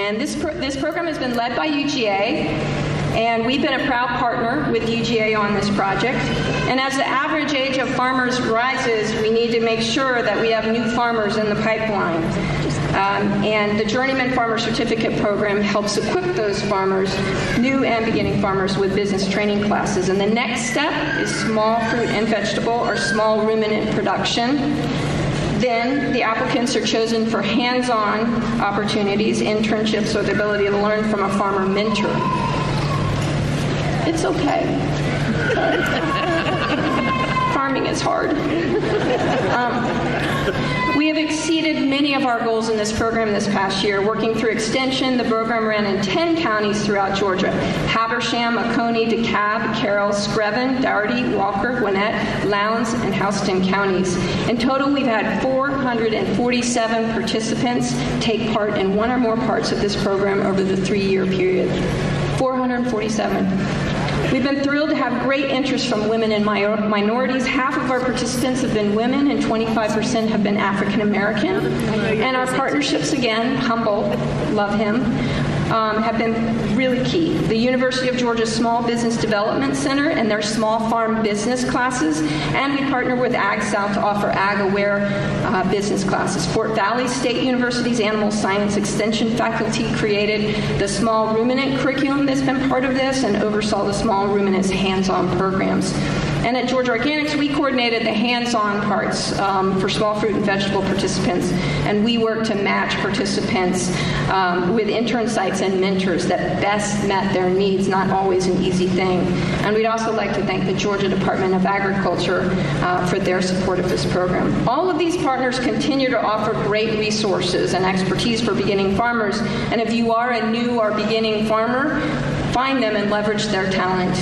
And this program has been led by UGA, and we've been a proud partner with UGA on this project. And as the average age of farmers rises, we need to make sure that we have new farmers in the pipeline. And the Journeyman Farmer Certificate Program helps equip those farmers, new and beginning farmers, with business training classes. And the next step is small fruit and vegetable or small ruminant production. Then the applicants are chosen for hands-on opportunities, internships, or the ability to learn from a farmer mentor. It's okay. Farming is hard. We have exceeded many of our goals in this program this past year. Working through extension, the program ran in 10 counties throughout Georgia: Habersham, Oconee, DeKalb, Carroll, Screven, Dougherty, Walker, Gwinnett, Lowndes, and Houston counties. In total, we've had 447 participants take part in one or more parts of this program over the 3-year period. 447. We've been thrilled to have great interest from women and minorities. Half of our participants have been women and 25% have been African American. And our partnerships, again, Humble, love him, have been really key. The University of Georgia Small Business Development Center and their small farm business classes, and we partner with Ag South to offer ag-aware business classes. Fort Valley State University's Animal Science Extension faculty created the small ruminant curriculum that's been part of this and oversaw the small ruminants hands-on programs. And at Georgia Organics, we coordinated the hands-on parts for small fruit and vegetable participants, and we worked to match participants with intern sites and mentors that best met their needs, not always an easy thing. And we'd also like to thank the Georgia Department of Agriculture for their support of this program. All of these partners continue to offer great resources and expertise for beginning farmers, and if you are a new or beginning farmer, find them and leverage their talent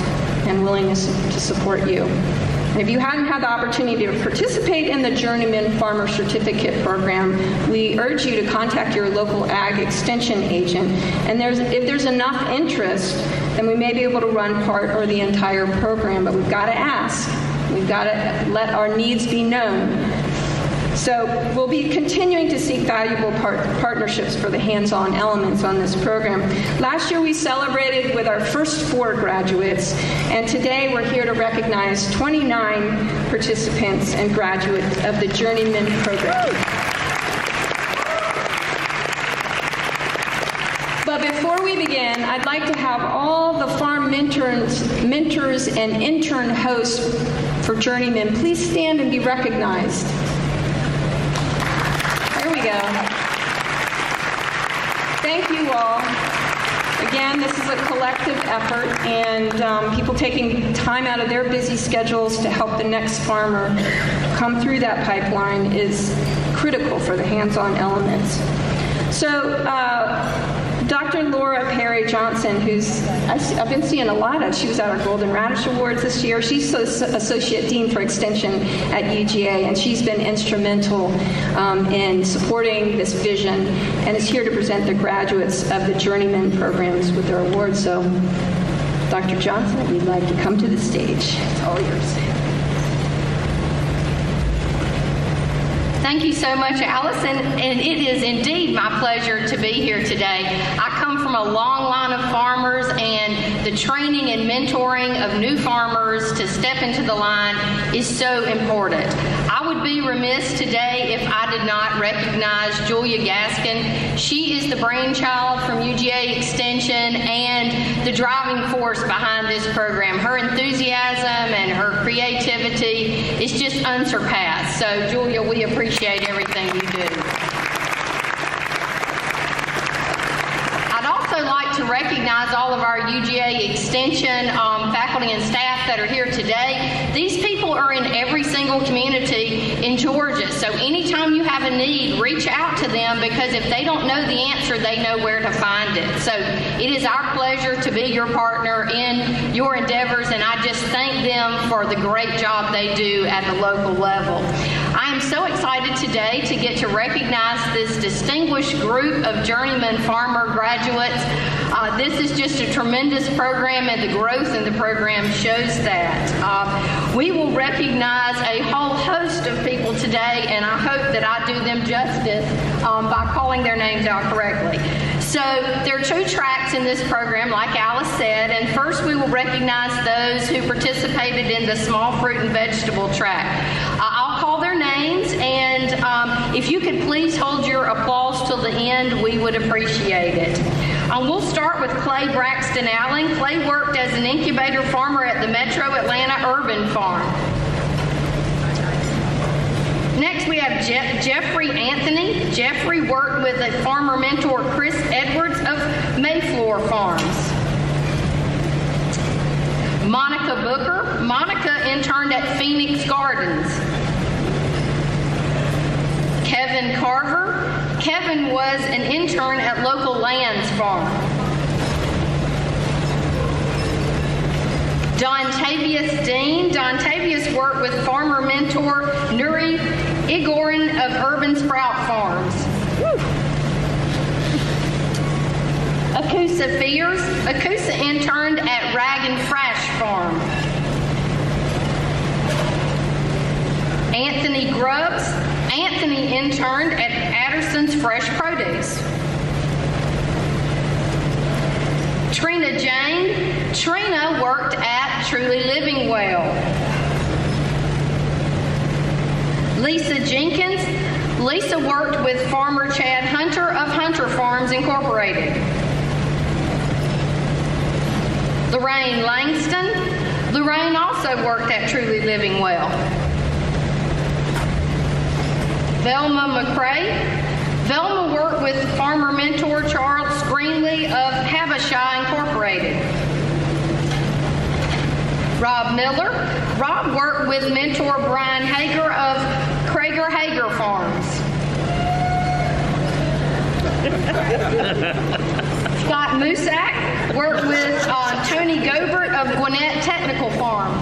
and willingness to support you. And if you hadn't had the opportunity to participate in the Journeyman Farmer Certificate Program, we urge you to contact your local ag extension agent. And if there's enough interest, then we may be able to run part or the entire program, but we've got to ask. We've got to let our needs be known. So we'll be continuing to seek valuable partnerships for the hands-on elements on this program. Last year we celebrated with our first 4 graduates, and today we're here to recognize 29 participants and graduates of the Journeyman program. But before we begin, I'd like to have all the farm mentors and intern hosts for Journeyman please stand and be recognized. There we go. Thank you all. Again, this is a collective effort, and people taking time out of their busy schedules to help the next farmer come through that pipeline is critical for the hands-on elements. So, Dr. Laura Perry Johnson, who's I've been seeing a lot of. She was at our Golden Radish Awards this year. She's Associate Dean for Extension at UGA, and she's been instrumental in supporting this vision and is here to present the graduates of the Journeyman programs with their awards. So, Dr. Johnson, we'd like to come to the stage. It's all yours. Thank you so much, Allison, and it is indeed my pleasure to be here today. I come from a long line of farmers, and the training and mentoring of new farmers to step into the line is so important. I would be remiss today if I did not recognize Julia Gaskin. She is the brainchild from UGA Extension and the driving force behind this program. Her enthusiasm and her creativity is just unsurpassed. So, Julia, we appreciate everything you do. I'd also like to recognize all of our UGA Extension faculty and staff that are here today. These people are in every single community in Georgia, so anytime you have a need, reach out to them, because if they don't know the answer, they know where to find it. So it is our pleasure to be your partner in your endeavors, and I just thank them for the great job they do at the local level. I am so excited today to get to recognize this distinguished group of Journeyman farmer graduates. This is just a tremendous program, and the growth in the program shows that. We will recognize a whole host of people today, and I hope that I do them justice by calling their names out correctly. So there are 2 tracks in this program, like Alice said, and first we will recognize those who participated in the small fruit and vegetable track. I'll call their names, and if you could please hold your applause till the end, we would appreciate it. We'll start with Clay Braxton Allen. Clay worked as an incubator farmer at the Metro Atlanta Urban Farm. Next, we have Jeffrey Anthony. Jeffrey worked with a farmer mentor, Chris Edwards of Mayflower Farms. Monica Booker. Monica interned at Phoenix Gardens. Kevin Carver. Kevin was an intern at Local Lands Farm. Dontavius Dean. Dontavius worked with farmer mentor Nuri Igorin of Urban Sprout Farms. Akusa Fears. Akusa interned at Rag and Frash Farm. Anthony Grubbs. Anthony interned at Adderson's Fresh Produce. Trina Jane. Trina worked at Truly Living Well. Lisa Jenkins. Lisa worked with farmer Chad Hunter of Hunter Farms Incorporated. Lorraine Langston. Lorraine also worked at Truly Living Well. Velma McCrae. Velma worked with farmer mentor Charles Greenlee of Havishai Incorporated. Rob Miller. Rob worked with mentor Brian Hager of Krager Hager Farms. Scott Musak worked with Tony Gobert of Gwinnett Technical Farm.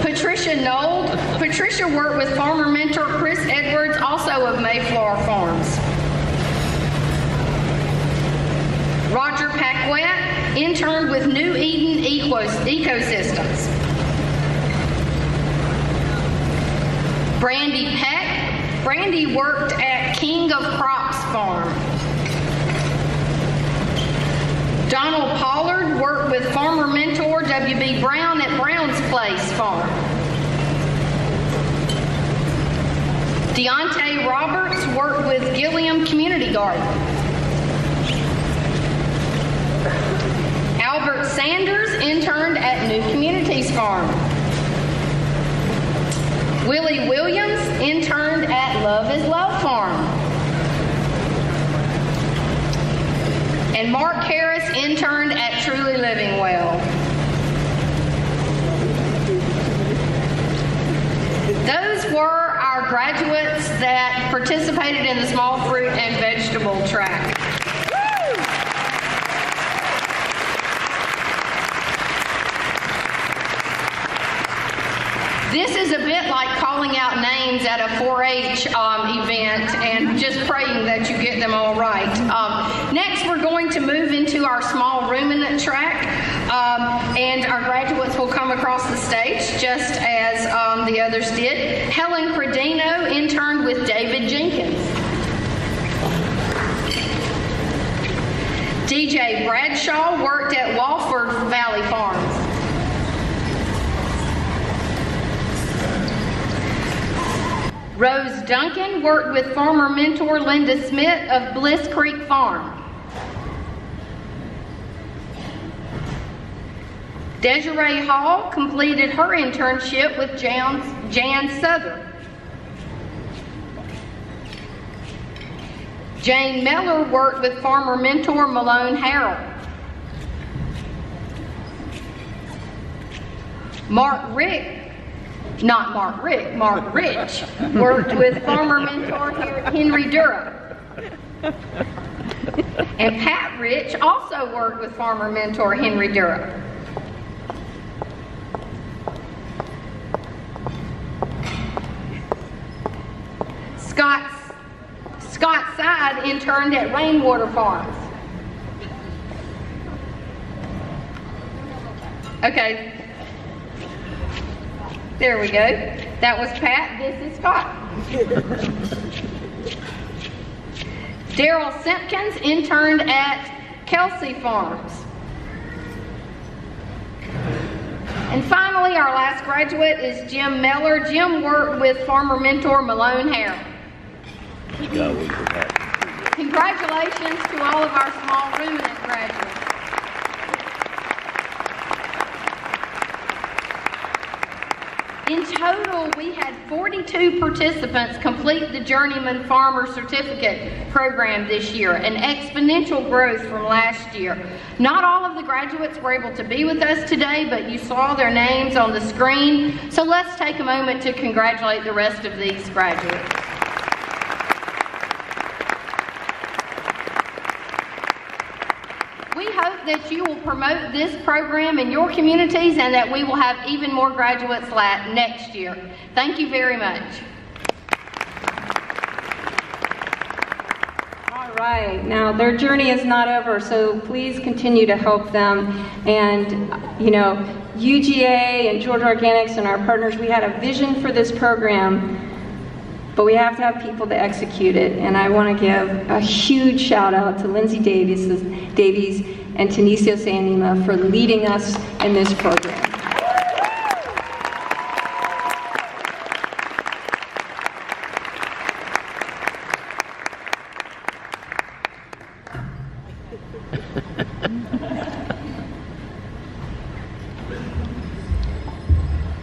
Patricia Nold. Patricia worked with farmer mentor Chris Edwards, also of Mayflower Farms. Roger Paquette interned with New Eden Ecosystems. Brandy Peck. Brandy worked at King of Crops Farm. Donald Pollard worked with farmer mentor W.B. Brown at Brown's Place Farm. Deontay Roberts worked with Gilliam Community Garden. Albert Sanders interned at New Communities Farm. Willie Williams interned at Love is Love Farm. And Mark Harris interned at Truly Living Well. Those were our graduates that participated in the small fruit and vegetable track. This is a bit like calling out names at a 4-H event and just praying that you get them all right. Next, we're going to move into our small ruminant track, and our graduates will come across the stage just as the others did. Helen Credino interned with David Jenkins. DJ Bradshaw worked at Walford Valley Farms. Rose Duncan worked with farmer mentor Linda Smith of Bliss Creek Farm. Desiree Hall completed her internship with Jan Southern. Jane Miller worked with farmer mentor Malone Harrell. Mark Rich worked with farmer mentor Henry Durham. And Pat Rich also worked with farmer mentor Henry Durham. Scott Side interned at Rainwater Farms. Okay. There we go. That was Pat. This is Scott. Daryl Simpkins interned at Kelsey Farms. And finally, our last graduate is Jim Meller. Jim worked with farmer mentor Malone Harrell. Congratulations to all of our small ruminant graduates. In total, we had 42 participants complete the Journeyman Farmer Certificate program this year, an exponential growth from last year. Not all of the graduates were able to be with us today, but you saw their names on the screen, so let's take a moment to congratulate the rest of these graduates. We hope that you will promote this program in your communities and that we will have even more graduates next year. Thank you very much. All right, now their journey is not over, so please continue to help them. And, you know, UGA and Georgia Organics and our partners, we had a vision for this program, but we have to have people to execute it. And I want to give a huge shout out to Lindsay Davies and Tanisio Sanima for leading us in this program.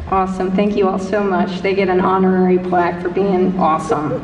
Awesome. Thank you all so much. They get an honorary plaque for being awesome.